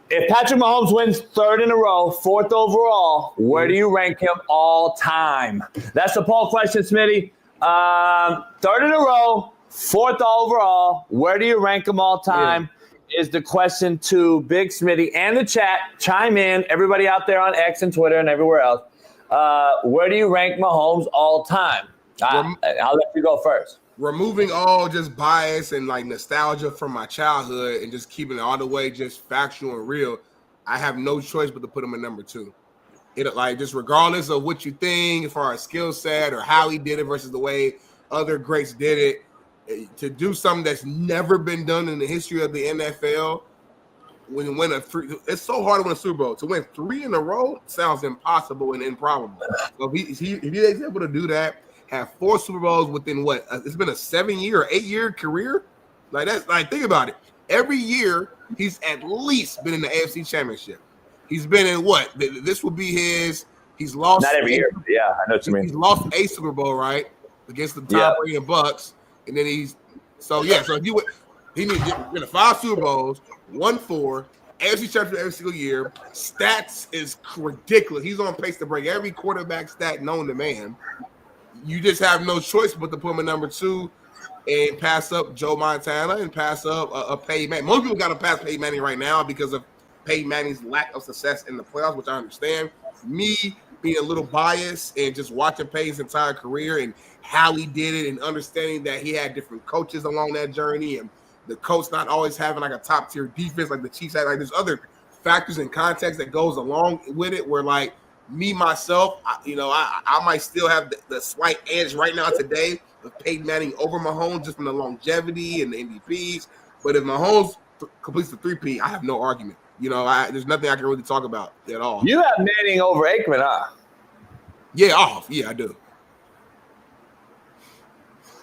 If Patrick Mahomes wins third in a row, fourth overall, where do you rank him all time? That's the poll question, Smitty. Third in a row, fourth overall, where do you rank him all time? Is the question to Big Smitty and the chat. Chime in, everybody out there on X and Twitter and everywhere else. Where do you rank Mahomes all time? I'll let you go first. Removing all just bias and like nostalgia from my childhood and just keeping it all the way just factual and real, I have no choice but to put him at number 2. It like just regardless of what you think as far as skill set or how he did it versus the way other greats did it, to do something that's never been done in the history of the NFL. It's so hard to win a Super Bowl. To win 3 in a row sounds impossible and improbable. So if he is able to do that, have 4 Super Bowls within what? It's been a 7-year or 8-year career. Like that's like think about it. Every year he's at least been in the AFC Championship. He's been in what? This will be his. He's lost. Not every year. Yeah, I know what you mean. He's lost a Super Bowl, right, against the Tom Brady and Bucks, and then So if he needs to win 5 Super Bowls, 1-4. AFC Championship every single year. Stats is ridiculous. He's on pace to break every quarterback stat known to man. You just have no choice but to put him at number 2 and pass up Joe Montana and pass up a Peyton Manning. Most people got to pass Peyton Manning right now because of Peyton Manning's lack of success in the playoffs, which I understand. Me being a little biased and just watching Peyton's entire career and how he did it and understanding that he had different coaches along that journey and the coach not always having like a top-tier defense like the Chiefs had. Like there's other factors and context that goes along with it where like me, myself, I might still have the slight edge right now today of Peyton Manning over Mahomes just from the longevity and the MVPs. But if Mahomes completes the 3P, I have no argument. There's nothing I can really talk about at all. You have Manning over Aikman, huh? Yeah, I do.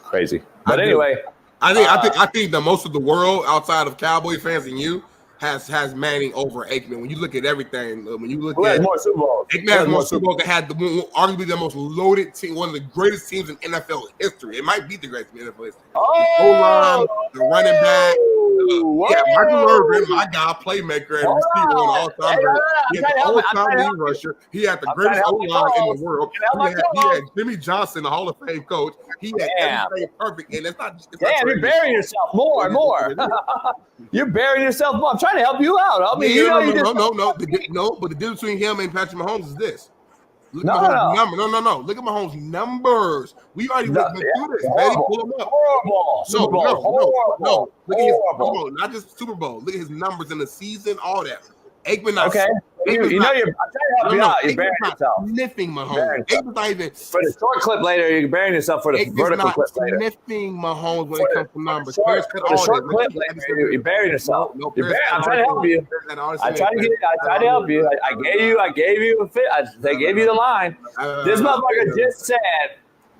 Crazy. But anyway. I think that most of the world outside of Cowboy fans and you has Manning over Aikman. When you look at everything, when you look at more Super Bowls. Aikman has more Super Bowls. That had arguably the most loaded team, one of the greatest teams in NFL history. It might be the greatest in NFL history. The O-line, the running back. Michael Irvin, my guy, playmaker and receiver on all-time. He had the all-time lead rusher. He had the greatest O-line in the world. He had Jimmy Johnson, the Hall of Fame coach. He had everything perfect, and it's not. You're burying yourself more and more. You're burying yourself more. I'm trying to help you out. No. But the difference between him and Patrick Mahomes is this. Look at Mahomes' Look at Mahomes' numbers. We already went through this, baby. Pull them up. Horrible. Super Bowl. No. Look at his Super Bowl, not just Super Bowl. Look at his numbers in the season, all that. Aikman not. Okay. I'm trying to help you out. You're burying yourself. Sniffing Mahomes. Aikman's not even. For the short clip later, you're burying yourself for the vertical clip later. Sniffing Mahomes when it comes to numbers. For the short clip later, you're burying yourself. I'm trying to help you. I tried to help you. I gave you a fit. They gave you the line. This motherfucker just said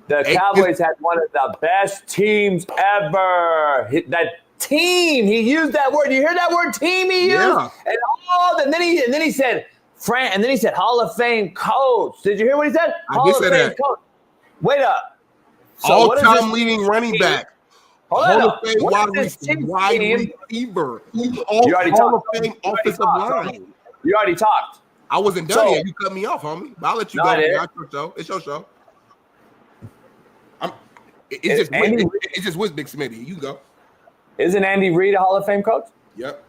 the Cowboys had one of the best teams ever. That team. He used that word. You hear that word team he used? Yeah. And then he said Hall of Fame coach. Did you hear what he said? Hall of Fame coach. Wait up. So all-time leading running back. Hall of Fame wide receiver. You already Hall of talked. Fame offensive line. You already talked. I wasn't done yet. You cut me off, homie. But I'll let you go. It's your show. It's just with Big Smitty. You go. Isn't Andy Reid a Hall of Fame coach? Yep.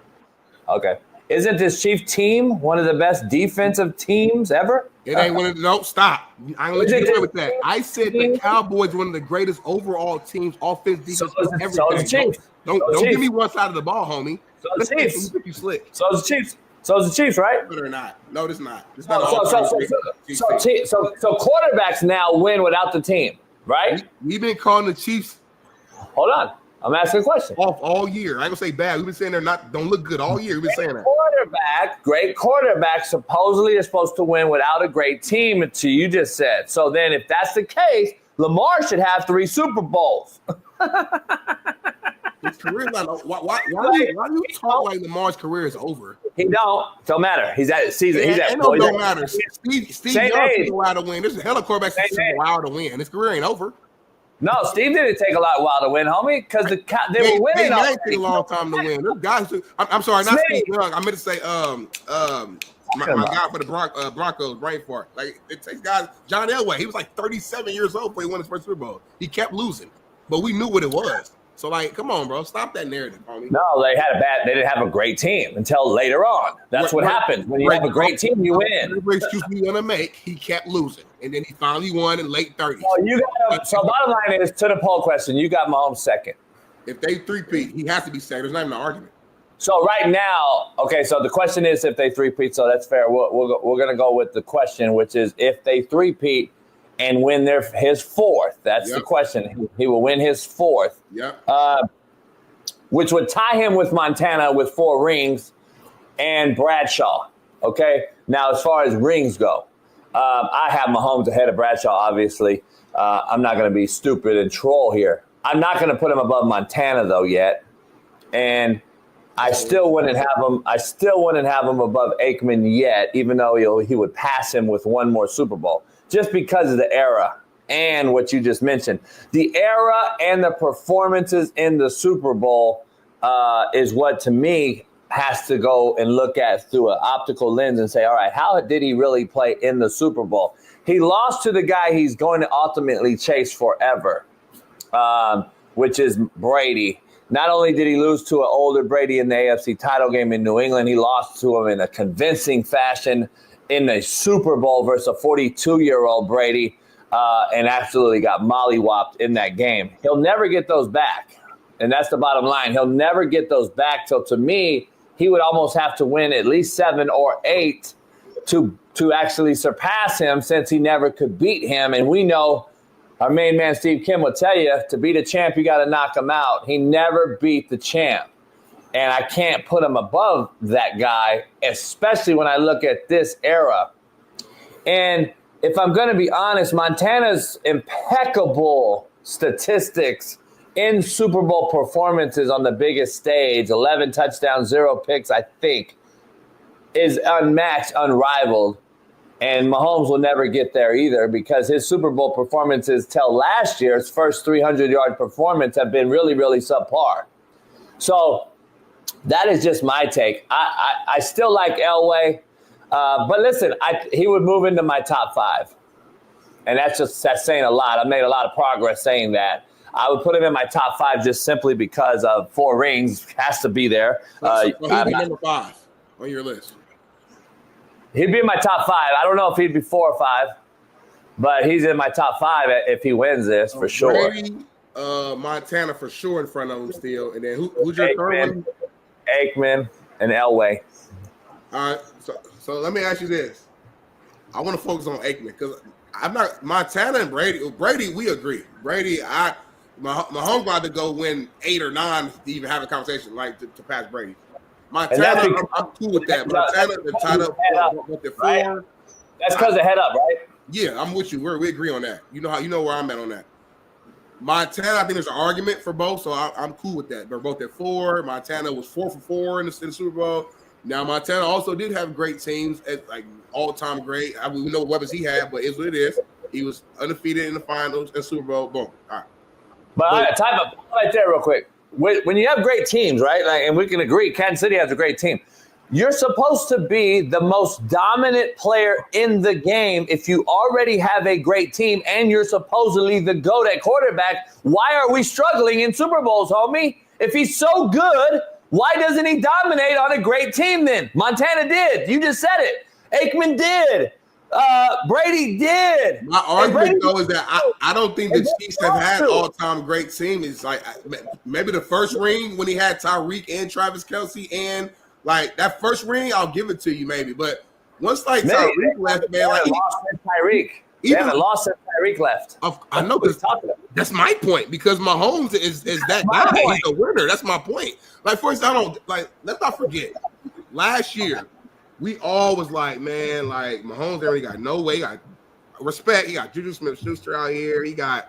Okay. Isn't this Chief team one of the best defensive teams ever? It ain't one of no. Stop. I ain't let you get away with that. I said the Cowboys one of the greatest overall teams, offense, defense, everything. So is the Chiefs. Don't give me one side of the ball, homie. So is the Chiefs. You slick. So is the Chiefs. So is the Chiefs, right? Or not? No, it's not. It's not. So quarterbacks now win without the team, right? We've been calling the Chiefs. Hold on. I'm asking a question. Off all year. I ain't gonna say bad. We've been saying don't look good all year. We've been saying that. Great quarterback supposedly is supposed to win without a great team, until you just said. So then if that's the case, Lamar should have 3 Super Bowls. His career not. Why do you talk like Lamar's career is over? He don't matter. He's at season. Don't matter. Steve Young took a while to win. There's a hell of quarterbacks that took a while to win. His career ain't over. No, Steve didn't take a while to win, homie, because they were winning. It take a long time to win. Those guys, I'm sorry, not Steve Young. I meant to say my guy for the Broncos, brain fart. Like it takes guys. John Elway, he was like 37 years old before he won his first Super Bowl. He kept losing, but we knew what it was. So like, come on, bro, stop that narrative, homie. No, they didn't have a great team until later on. That's what happens when you have a great team, you win. Every excuse we want to make, he kept losing, and then he finally won in late 30s. So bottom line is, to the poll question, you got Mahomes second. If they three-peat, he has to be second. There's not even an argument. So right now, okay, so the question is if they three-peat, so that's fair. We're going to go with the question, which is if they three-peat and win his fourth. That's the question. He will win his fourth. Which would tie him with Montana with 4 rings and Bradshaw. Okay? Now, as far as rings go, I have Mahomes ahead of Bradshaw, obviously. I'm not going to be stupid and troll here. I'm not going to put him above Montana, though, yet. And I still wouldn't have him above Aikman yet, even though he would pass him with one more Super Bowl. Just because of the era and what you just mentioned. The era and the performances in the Super Bowl is what, to me, has to go and look at through an optical lens and say, all right, how did he really play in the Super Bowl? He lost to the guy he's going to ultimately chase forever, which is Brady. Not only did he lose to an older Brady in the AFC title game in New England, he lost to him in a convincing fashion in the Super Bowl versus a 42-year-old Brady, and absolutely got mollywopped in that game. He'll never get those back, and that's the bottom line. He'll never get those back till, to me, he would almost have to win at least 7 or 8 to actually surpass him, since he never could beat him. And we know our main man Steve Kim will tell you, to beat a champ, you got to knock him out. He never beat the champ. And I can't put him above that guy, especially when I look at this era. And if I'm going to be honest, Montana's impeccable statistics in Super Bowl performances on the biggest stage, 11 touchdowns, 0 picks, I think, is unmatched, unrivaled. And Mahomes will never get there either, because his Super Bowl performances till last year's first 300-yard performance have been really, really subpar. So that is just my take. I still like Elway, but listen, he would move into my top 5. And that's saying a lot. I've made a lot of progress saying that. I would put him in my top 5 just simply because of 4 rings, has to be there. So he'd be number 5 on your list. He'd be in my top 5. I don't know if he'd be 4 or 5, but he's in my top 5 if he wins this for sure. Brady, Montana for sure in front of him still. And then who's your third one? Aikman and Elway. All right, so let me ask you this. I want to focus on Aikman because I'm not Montana and Brady. Brady, we agree. Brady, Mahomes about to go win 8 or 9 to even have a conversation like to pass Brady. Montana, I'm cool with that. Montana, the tied up with the 4. That's because of head up, right? Yeah, I'm with you. We agree on that. You know where I'm at on that. Montana, I think there's an argument for both, so I'm cool with that. They're both at 4. Montana was 4 for 4 in the Super Bowl. Now, Montana also did have great teams, like all-time great. We know what weapons he had, but it's what it is. He was undefeated in the finals and Super Bowl. Boom. All right. But time up right there real quick. When you have great teams, right, and we can agree Kansas City has a great team, you're supposed to be the most dominant player in the game if you already have a great team and you're supposedly the GOAT at quarterback. Why are we struggling in Super Bowls, homie? If he's so good, why doesn't he dominate on a great team then? Montana did. You just said it. Aikman did. Brady did. My argument, though, is that I don't think the Chiefs have had all-time great team. It's like maybe the first ring when he had Tyreek and Travis Kelce, and like that first ring, I'll give it to you maybe. But once like Tyreek left, man, like Tyreek. They haven't lost since Tyreek left. I know, because that's my point. Because Mahomes is that guy. He's a winner. That's my point. Like, for example, let's not forget, last year, we all was like, man, like Mahomes already got no way. He got respect. He got Juju Smith-Schuster out here. He got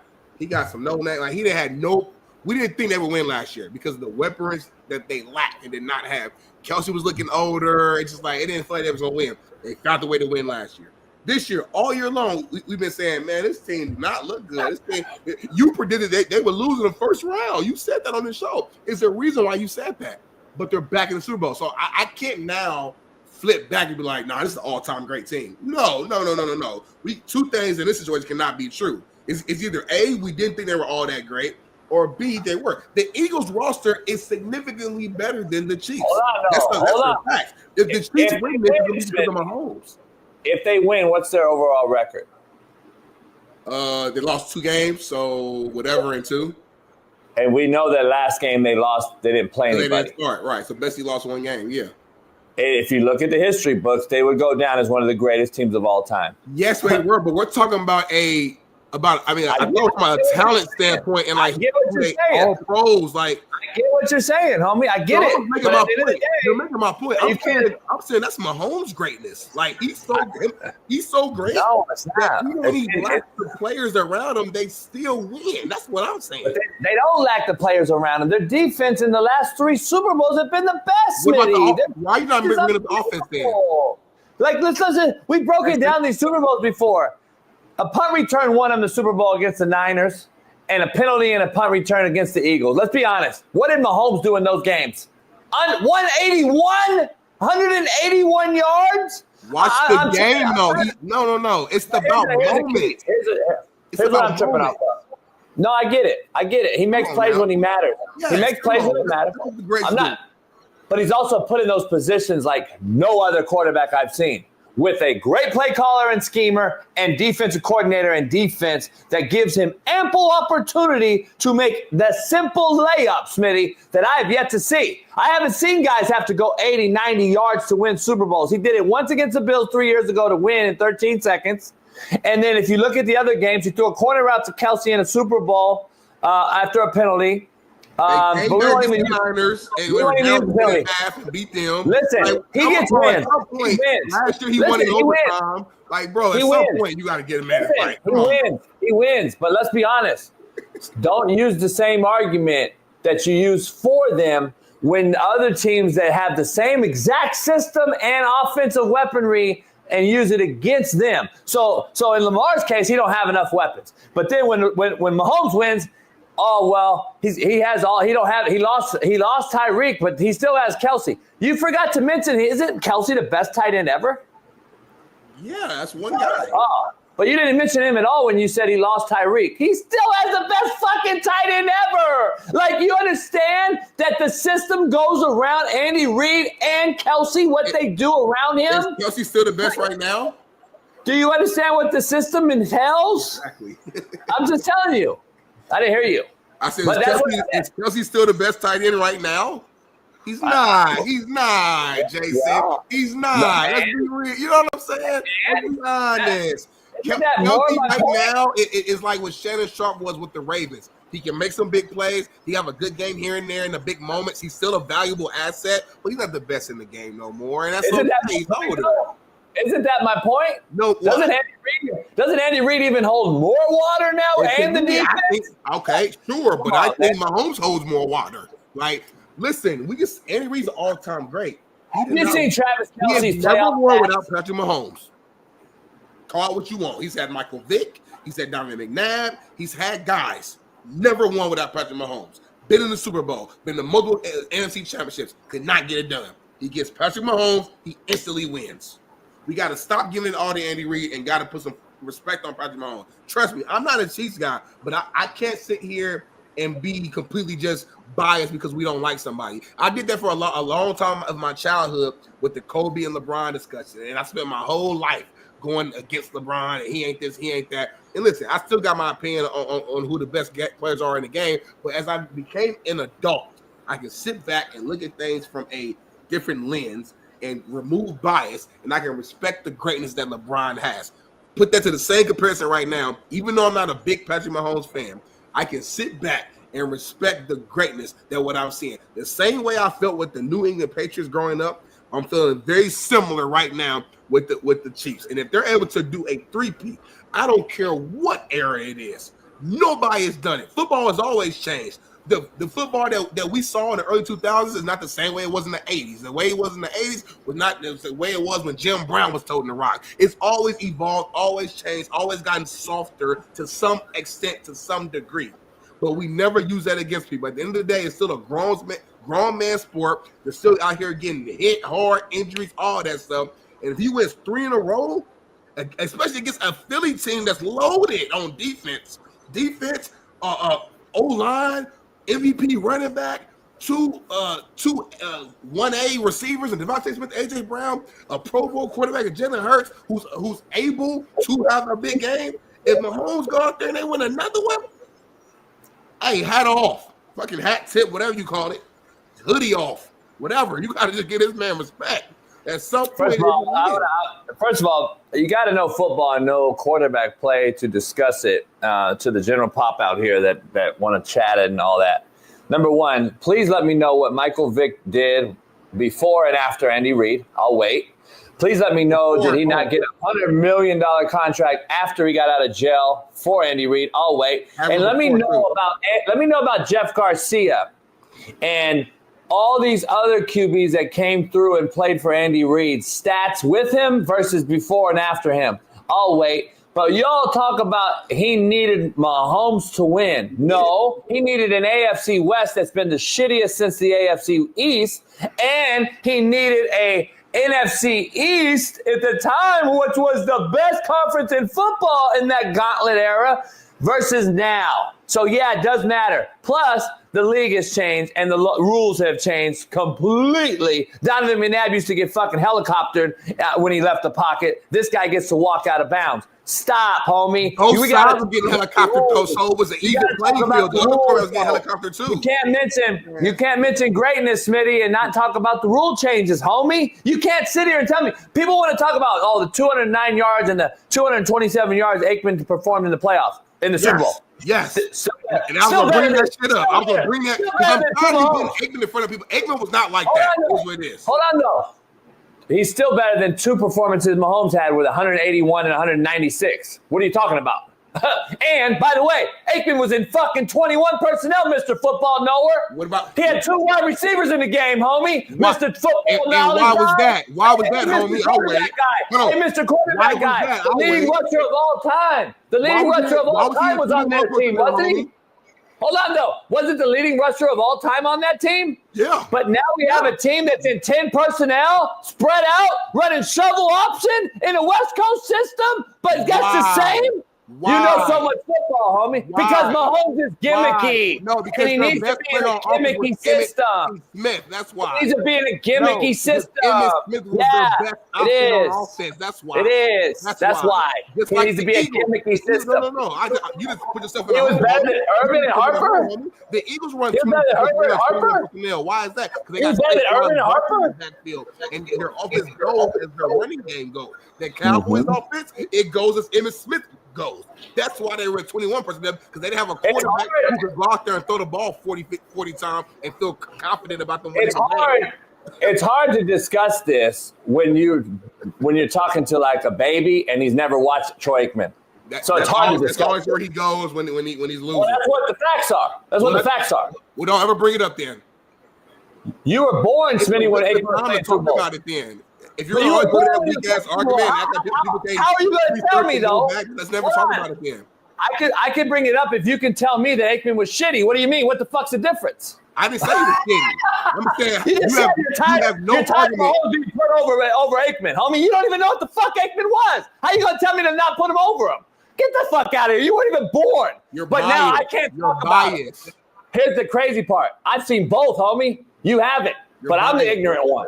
some no name. Like, he didn't have no. We didn't think they would win last year because of the weapons that they lacked and did not have. Kelce was looking older. It's just like it didn't feel like they was gonna win. They found the way to win last year. this year, all year long, we've been saying, man, this team did not look good. This team, you predicted they would lose in the first round. You said that on the show. It's a reason why you said that. But they're back in the Super Bowl. So I can't now flip back and be like, nah, this is an all-time great team. No. Two things in this situation cannot be true. It's either A, we didn't think they were all that great, or B, they were. The Eagles roster is significantly better than the Chiefs. That's a fact. If the Chiefs win, it's because of Mahomes. If they win, what's their overall record? They lost 2 games, so whatever in 2. And we know that last game they lost, they didn't play anybody. They didn't start, right. So basically lost 1 game, yeah. If you look at the history books, they would go down as one of the greatest teams of all time. Yes, they were, but we're talking about I know from a talent standpoint and like all pros, like I get what you're saying, homie. I get it. You're making my point. I'm saying that's Mahomes' greatness. Like he's so great. No, it's not. Even when he lacks the players around him, they still win. That's what I'm saying. They don't lack the players around them. Their defense in the last 3 Super Bowls have been the best. Why are you not bringing up the offense then? Like listen, we broke it down these Super Bowls before. A punt return won them the Super Bowl against the Niners, and a penalty and a punt return against the Eagles. Let's be honest. What did Mahomes do in those games? 181 yards? Watch the game, though. No. It's about moment. Here's what I'm tripping off of. No, I get it. He makes plays when he matters. He makes plays when it matters. I'm not. But he's also put in those positions like no other quarterback I've seen, with a great play caller and schemer and defensive coordinator and defense that gives him ample opportunity to make the simple layup, Smitty, that I have yet to see. I haven't seen guys have to go 80, 90 yards to win Super Bowls. He did it once against the Bills 3 years ago to win in 13 seconds. And then if you look at the other games, he threw a corner route to Kelsey in a Super Bowl after a penalty. But we don't even Niners and beat them. Listen, he gets wins. He wins. Last year he won in overtime. Like, bro, at some point you got to get him at a fight. He wins. But let's be honest. Don't use the same argument that you use for them when other teams that have the same exact system and offensive weaponry and use it against them. So in Lamar's case, he don't have enough weapons. But then when Mahomes wins, oh well, he lost Tyreek, but he still has Kelsey. You forgot to mention, isn't Kelsey the best tight end ever? Yeah, that's one guy. Oh, but you didn't mention him at all when you said he lost Tyreek. He still has the best fucking tight end ever. Like, you understand that the system goes around Andy Reid and Kelsey, what they do around him? Is Kelsey still the best right now? Do you understand what the system entails? Exactly. I'm just telling you. I didn't hear you. I said, is Kelsey still the best tight end right now? He's not. He's not, Jason. Yeah. He's not. Let's be real. You know what I'm saying? Let's be honest. Kelsey right now is like what Shannon Sharp was with the Ravens. He can make some big plays. He have a good game here and there in the big moments. He's still a valuable asset, but he's not the best in the game no more. And that's okay. He's older. Isn't that my point? No. Doesn't Andy Reid even hold more water now and the defense? Okay, sure, but I think Mahomes holds more water. Like, listen, Andy Reid's all-time great. You've seen Travis Kelce's never won without Patrick Mahomes. Call it what you want. He's had Michael Vick. He's had Donovan McNabb. He's had guys. Never won without Patrick Mahomes. Been in the Super Bowl. Been to multiple NFC championships. Could not get it done. He gets Patrick Mahomes. He instantly wins. We got to stop giving it all to Andy Reid and got to put some respect on Patrick Mahomes. Trust me, I'm not a Chiefs guy, but I can't sit here and be completely just biased because we don't like somebody. I did that for a long time of my childhood with the Kobe and LeBron discussion, and I spent my whole life going against LeBron, and he ain't this, he ain't that. And listen, I still got my opinion on who the best players are in the game, but as I became an adult, I can sit back and look at things from a different lens and remove bias, and I can respect the greatness that LeBron has. Put that to the same comparison right now. Even though I'm not a big Patrick Mahomes fan, I can sit back and respect the greatness that what I'm seeing. The same way I felt with the New England Patriots growing up, I'm feeling very similar right now with the Chiefs. And if they're able to do a three-peat, I don't care what era it is. Nobody has done it. Football has always changed. the football that we saw in the early 2000s is not the same way it was in the 80s. The way it was in the 80s was not the way it was when Jim Brown was toting the rock. It's always evolved, always changed, always gotten softer to some extent, to some degree. But we never use that against people. At the end of the day, it's still a grown man sport. They're still out here getting hit hard, injuries, all that stuff. And if he wins 3 in a row, especially against a Philly team that's loaded on defense, O-line, MVP running back, two 1A receivers, and Devontae Smith, AJ Brown, a Pro Bowl quarterback, and Jalen Hurts, who's able to have a big game. If Mahomes go out there and they win another one, hey, hat off, fucking hat tip, whatever you call it, hoodie off, whatever. You got to just give this man respect. At some point, first of all, you got to know football and know quarterback play to discuss it to the general pop out here that want to chat it and all that. Number one, please let me know what Michael Vick did before and after Andy Reid. I'll wait. Please let me know, did he not get a $100 million contract after he got out of jail for Andy Reid? I'll wait. And let me know about Jeff Garcia and all these other QBs that came through and played for Andy Reid, stats with him versus before and after him. I'll wait. But y'all talk about he needed Mahomes to win. No, he needed an AFC West that's been the shittiest since the AFC East. And he needed a NFC East at the time, which was the best conference in football in that gauntlet era versus now. So, yeah, it does matter. Plus, the league has changed and the rules have changed completely. Donovan McNabb used to get fucking helicoptered when he left the pocket. This guy gets to walk out of bounds. Stop, homie. Both sides were getting helicoptered, though, so it was an even playing field. The other quarterback was getting helicoptered, too. You can't mention greatness, Smitty, and not talk about the rule changes, homie. You can't sit here and tell me. People want to talk about, the 209 yards and the 227 yards Aikman performed in the playoffs, in the Super Bowl. Yes. And I was going to bring that shit up. I was going to bring that because I'm tired of putting Aikman in front of people. Aikman was not like that. That's what it is. Hold on, though. He's still better than 2 performances Mahomes had with 181 and 196. What are you talking about? And, by the way, Aikman was in fucking 21 personnel, Mr. Football Knower. What about? He had 2 wide receivers in the game, homie. Mr. Football Knowledge. Why was that? Why was that, homie? Hey, Mr. Quarterback guy. The leading rusher of all time. The leading rusher of all time was on that team, wasn't he? Hold on, though. Wasn't the leading rusher of all time on that team? Yeah. But now we have a team that's in 10 personnel, spread out, running shovel option in a West Coast system, but that's the same? Why? You know so much football, homie. Why? Because Mahomes is gimmicky. No, because and he needs to be in a gimmicky system. Smith, that's why. He needs to be in a gimmicky system. Smith was the best option on offense. That's why. It is. That's why. He needs to be a gimmicky system. No. You just put yourself in He was better than Urban and Harper? The Eagles run He was better than Urban and Harper? Why is that? He was better than Urban and Harper? And their offense goes as their running game goes. The Cowboys offense, it goes as Emmitt Smith goes. That's why they were at 21% because they didn't have a quarterback who could go out there and throw the ball 40 times and feel confident about them. It's hard to discuss this when you're talking to like a baby and he's never watched Troy Aikman. So it's hard to discuss. That's always where he goes when he's losing. Well, that's what the facts are. The facts are. Well, don't ever bring it up then. You were born, Smitty, when Aikman was playing Super Bowl. About it then. If you're going to put that weak ass argument, how are you going to tell me though? Let's never talk about it then. I could bring it up if you can tell me that Aikman was shitty. What do you mean? What the fuck's the difference? I didn't say he was shitty. I'm saying you have no argument. Being put over Aikman, homie. You don't even know what the fuck Aikman was. How you going to tell me to not put him over him? Get the fuck out of here. You weren't even born. But now I can't talk about it. Here's the crazy part. I've seen both, homie. You haven't. But I'm the ignorant one.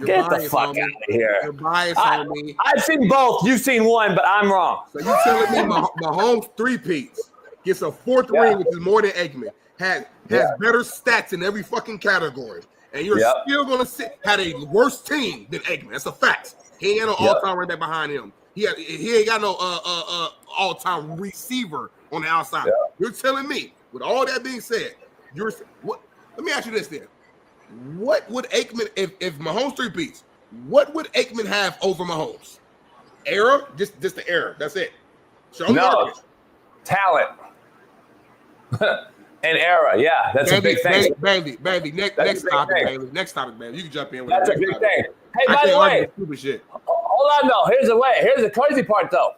Get the fuck out of here. You're biased, homie. I've seen both. You've seen one, but I'm wrong. So you're telling me Mahomes three-peats, gets a 4th ring, which is more than Aikman, has better stats in every fucking category, and you're still going to had a worse team than Aikman. That's a fact. He ain't got no all-time running back behind him. He ain't got no all-time receiver on the outside. Yeah. You're telling me, with all that being said, let me ask you this then. What would Aikman, if Mahomes 3-peats, what would Aikman have over Mahomes? Era? Just the era. That's it. No. Talent. An era, yeah. That's a big thing. Bailey, next topic, Bailey. Next topic, Bailey. You can jump in with That's a big thing. Hey, by the way, stupid shit. Hold on, though. Here's the crazy part, though.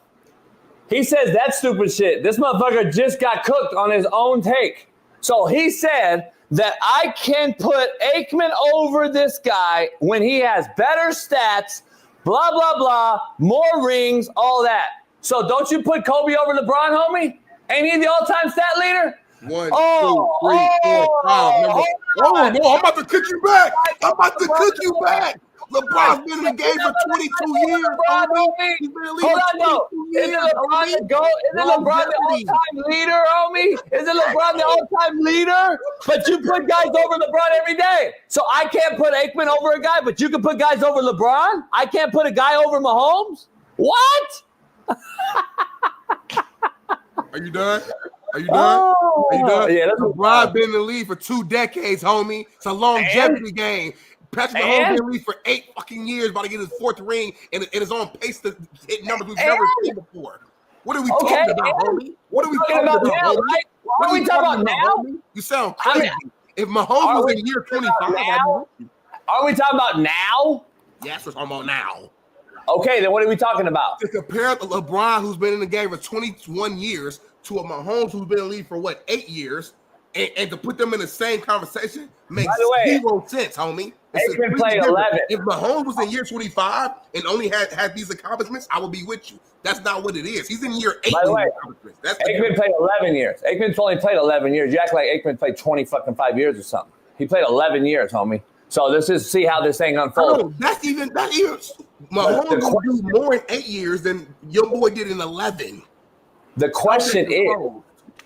He says that stupid shit. This motherfucker just got cooked on his own take. So he said that I can put Aikman over this guy when he has better stats, blah, blah, blah, more rings, all that. So don't you put Kobe over LeBron, homie? Ain't he the all-time stat leader? 1, 2, 3, 4, 5. Oh, no, I'm about to cook you back. LeBron's been in the game for 22 years. He's been in the league for 22 years. Isn't LeBron the all-time leader, homie? Isn't LeBron the all-time leader? But you put guys over LeBron every day. So I can't put Aikman over a guy, but you can put guys over LeBron? I can't put a guy over Mahomes? What? Are you done? Are you done? Yeah, LeBron been in the league for 2 decades, homie. It's a longevity game. Patrick Mahomes been in the league for 8 fucking years, about to get his 4th ring, and is on pace to hit numbers we've never seen before. What are we talking about, homie? What are we talking about now? homie? What are we talking about now? Homie? You sound crazy. If Mahomes was in year 25, are we talking about now? Yes, we're talking about now. Okay, then what are we talking about? To compare LeBron, who's been in the game for 21 years, to a Mahomes who's been in the league for 8 years, and to put them in the same conversation makes zero sense, homie. Aikman played 11. If Mahomes was in year 25 and only had these accomplishments, I would be with you. That's not what it is. He's in year 8. By the way, Aikman played 11 years. Aikman's only played 11 years. You act like Aikman played 5 years or something. He played 11 years, homie. So let's just see how this thing unfolds. Oh, that's even Mahomes will do more in 8 years than your boy did in 11. The question is,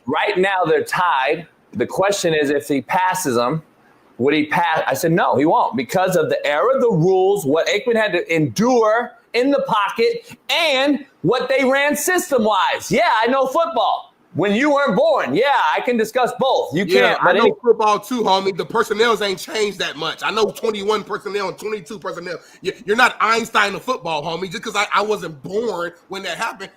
right now they're tied. The question is, if he passes them, would he pass? I said, no, he won't, because of the era, the rules, what Aikman had to endure in the pocket, and what they ran system-wise. Yeah, I know football. When you weren't born, yeah, I can discuss both. You can't. I know football too, homie. The personnel ain't changed that much. I know 21 personnel and 22 personnel. You're not Einstein of football, homie. Just because I wasn't born when that happened.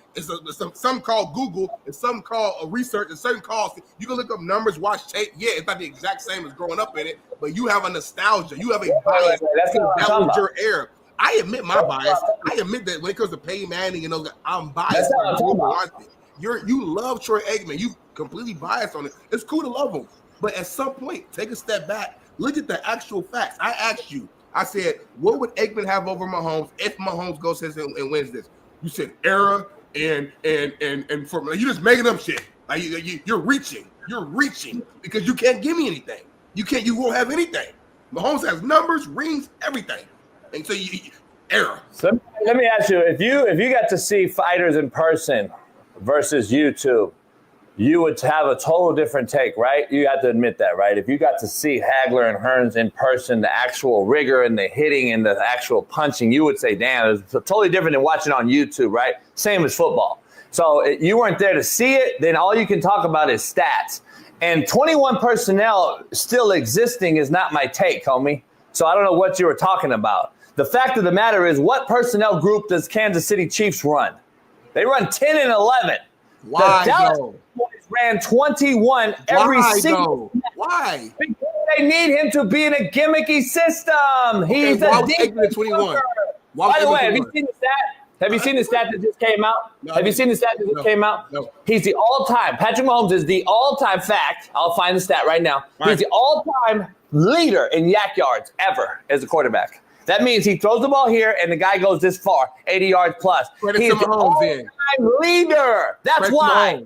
Some call Google and some call research and certain calls. You can look up numbers, watch tape. Yeah, it's not the exact same as growing up in it, but you have a nostalgia. You have a bias. That was your era. I admit my bias. I admit that when it comes to Peyton Manning and those guys, I'm biased. You love Troy Aikman. You completely biased on it. It's cool to love him. But at some point, take a step back. Look at the actual facts. I asked you. I said, what would Aikman have over Mahomes if Mahomes goes and wins this? You said era and for you just making up shit. Like you're reaching. You're reaching because you can't give me anything. You won't have anything. Mahomes has numbers, rings, everything. And so era. So let me ask you, if you got to see fighters in person versus YouTube, you would have a total different take, right? You have to admit that, right? If you got to see Hagler and Hearns in person, the actual rigor and the hitting and the actual punching, you would say, damn, it's totally different than watching on YouTube, right? Same as football. So you weren't there to see it, then all you can talk about is stats. And 21 personnel still existing is not my take, homie. So I don't know what you were talking about. The fact of the matter is, what personnel group does Kansas City Chiefs run? They run 10 and 11. Why, the Dallas boys ran 21 every single night. Why? Because they need him to be in a gimmicky system. He's a defense 21. By the way, have you seen the stat? Have you seen the stat that just came out? No, have you seen the stat that just came out? No. He's the all-time. Patrick Mahomes is the all-time fact. I'll find the stat right now. He's the all-time leader in yak yards ever as a quarterback. That means he throws the ball here and the guy goes this far, 80 yards plus. He's the all-time leader. That's why.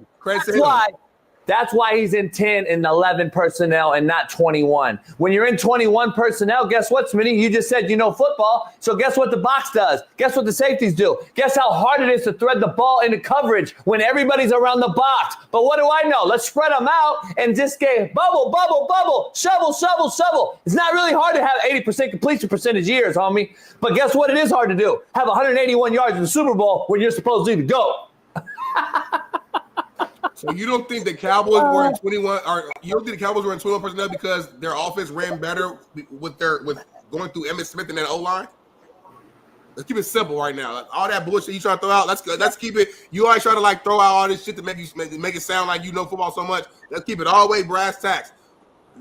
That's why he's in 10 and 11 personnel and not 21. When you're in 21 personnel, guess what, Smitty? You just said you know football. So guess what the box does? Guess what the safeties do? Guess how hard it is to thread the ball into coverage when everybody's around the box. But what do I know? Let's spread them out and just get bubble, bubble, bubble, shovel, shovel, shovel. It's not really hard to have 80% completion percentage years, homie. But guess what it is hard to do? Have 181 yards in the Super Bowl when you're supposed to go. So you don't think the Cowboys were in 21, or you don't think the Cowboys were in 21 personnel because their offense ran better with going through Emmitt Smith and that O-line? Let's keep it simple right now. Like, all that bullshit you trying to throw out, let's keep it. You always try to like throw out all this shit to make it sound like you know football so much. Let's keep it all the way brass tacks.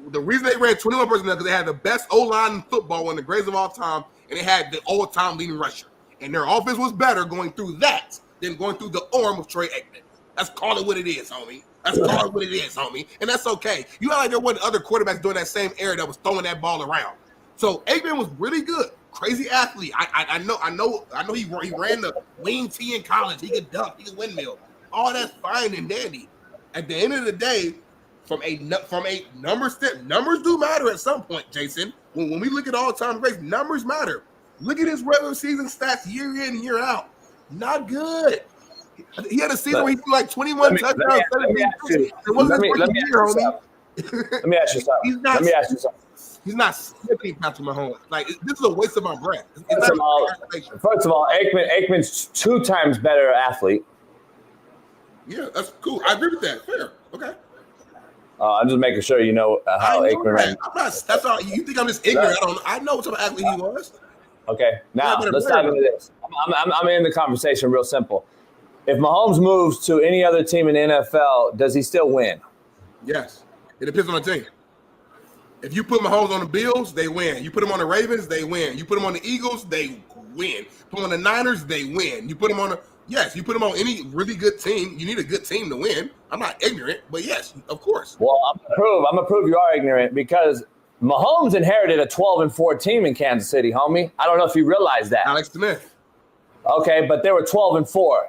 The reason they ran 21 personnel because they had the best O-line in football, one of the greatest of all time, and they had the all-time leading rusher. And their offense was better going through that than going through the arm of Troy Aikman. Let's call it what it is, homie. And that's okay. You act like there wasn't other quarterbacks during that same era that was throwing that ball around. So Aikman was really good. Crazy athlete. I know he ran the wing tee in college. He could dunk. He could windmill. All that's fine and dandy. At the end of the day, from a numbers do matter at some point, Jason. When we look at all-time greats, numbers matter. Look at his regular season stats year in, year out. Not good. He had a season where he threw like 21 touchdowns. Let me ask you something. He's not sniffing Patrick Mahomes. Like, this is a waste of my breath. First of all, Aikman's 2 times better athlete. Yeah, that's cool. I agree with that. Fair. Okay. I'm just making sure you know how Aikman ran. That's all. You think I'm just ignorant? I know what type of athlete he was. Okay. Now, let's dive into this. I'm in the conversation real simple. If Mahomes moves to any other team in the NFL, does he still win? Yes. It depends on the team. If you put Mahomes on the Bills, they win. You put him on the Ravens, they win. You put him on the Eagles, they win. Put him on the Niners, they win. You put him on you put him on any really good team. You need a good team to win. I'm not ignorant, but yes, of course. Well, I'm gonna prove you are ignorant because Mahomes inherited a 12-4 team in Kansas City, homie. I don't know if you realize that. Alex Smith. Okay, but they were 12-4.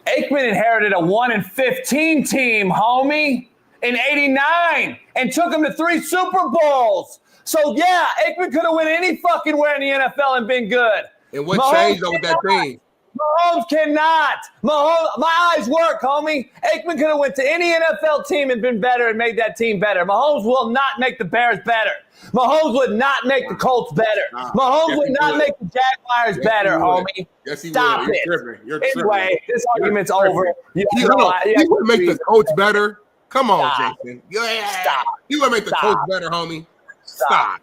Aikman inherited a 1-15 team, homie, in '89 and took him to 3 Super Bowls. So, yeah, Aikman could have went any fucking where in the NFL and been good. And what changed with that team? Mahomes cannot. My eyes work, homie. Aikman could have went to any NFL team and been better and made that team better. Mahomes will not make the Bears better. Mahomes would not make the Colts better. Mahomes would not make the Jaguars better, homie. Yes, he Stop would. it. You're anyway, this argument's over. He would make the Colts better. Come on, Jason. Yeah. Stop. You would make the Colts better, homie. Stop.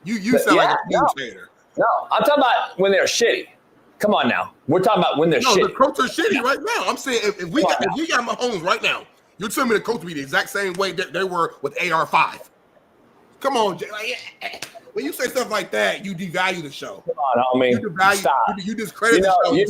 You sound like a huge hater. No, I'm talking about when they're shitty. Come on now. We're talking about when they're shitty. No, the Colts are shitty right now. I'm saying if we got Mahomes right now, you're telling me the Colts be the exact same way that they were with AR5. Come on, Jay. Like, when you say stuff like that, you devalue the show. Come on, homie. You devalue. Stop. You discredit the show. You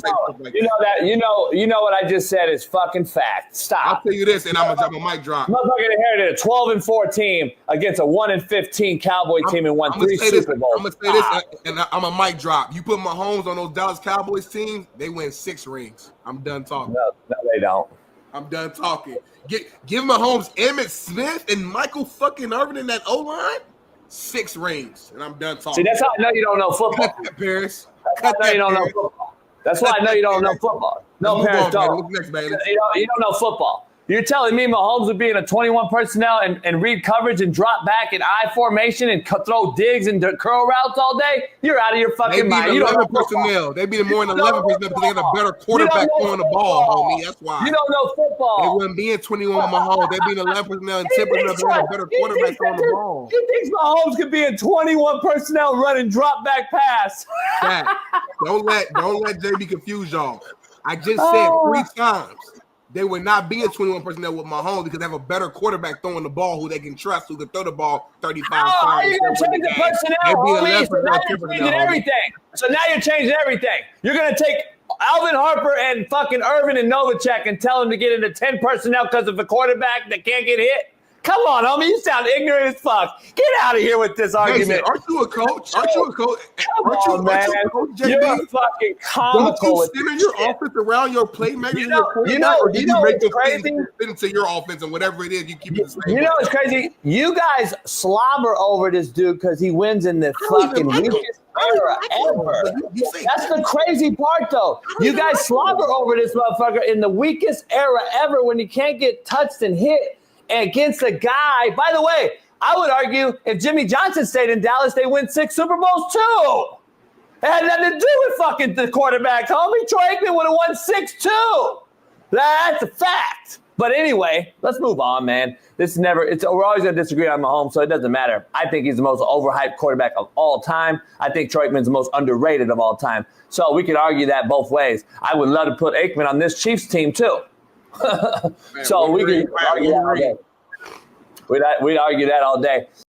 know what I just said is fucking fact. Stop. I'll tell you this, and I'm gonna mic drop. Motherfucker inherited a 12-4 team against a 1-15 Cowboy team and won 3 Super Bowls. I'm gonna say this, and I'm a mic drop. You put Mahomes on those Dallas Cowboys teams, they win 6 rings. I'm done talking. No, they don't. I'm done talking. Give Mahomes Emmitt Smith and Michael fucking Irvin in that O-line. 6 rings, and I'm done talking. See, that's how I know you don't know football. Cut that, Paris. That's how I know you don't know football. That's why I know you don't know football. No, Paris, don't. What's next, baby? You don't know football. You're telling me Mahomes would be in a 21 personnel and read coverage and drop back in I formation and throw digs and curl routes all day? You're out of your fucking mind. You don't know personnel. They be more than 11 personnel because they got a better quarterback throwing the ball, homie. That's why. You don't know football. They wouldn't be in 21 with Mahomes. They'd be in 11 personnel and 10 personnel. They got a better quarterback throwing the ball. He thinks Mahomes could be in 21 personnel running drop back pass. Don't let JB confuse y'all. I just said 3 times. They would not be a 21 personnel with Mahomes because they have a better quarterback throwing the ball who they can trust, who can throw the ball 35 times. You're going to change the personnel, homie. So now you're changing everything. You're going to take Alvin Harper and fucking Irvin and Novacek and tell them to get into 10 personnel because of a quarterback that can't get hit? Come on, homie. You sound ignorant as fuck. Get out of here with this argument. Aren't you a coach? Aren't you a coach, JB? You're fucking comical. Don't you center your offense around your playmakers? You know what's crazy? Fit into your offense and whatever it is, you keep it the same. You know what's crazy? You guys slobber over this dude because he wins in the fucking weakest era ever. That's the crazy part, though. You guys slobber over this motherfucker in the weakest era ever when he can't get touched and hit. Against a guy, by the way, I would argue if Jimmy Johnson stayed in Dallas, they win 6 Super Bowls too. It had nothing to do with fucking the quarterback, homie. Troy Aikman would have won 6 too. That's a fact. But anyway, let's move on, man. We're always going to disagree on Mahomes, so it doesn't matter. I think he's the most overhyped quarterback of all time. I think Troy Aikman's the most underrated of all time. So we could argue that both ways. I would love to put Aikman on this Chiefs team, too. Man, so we could argue that all day. We'd argue that all day.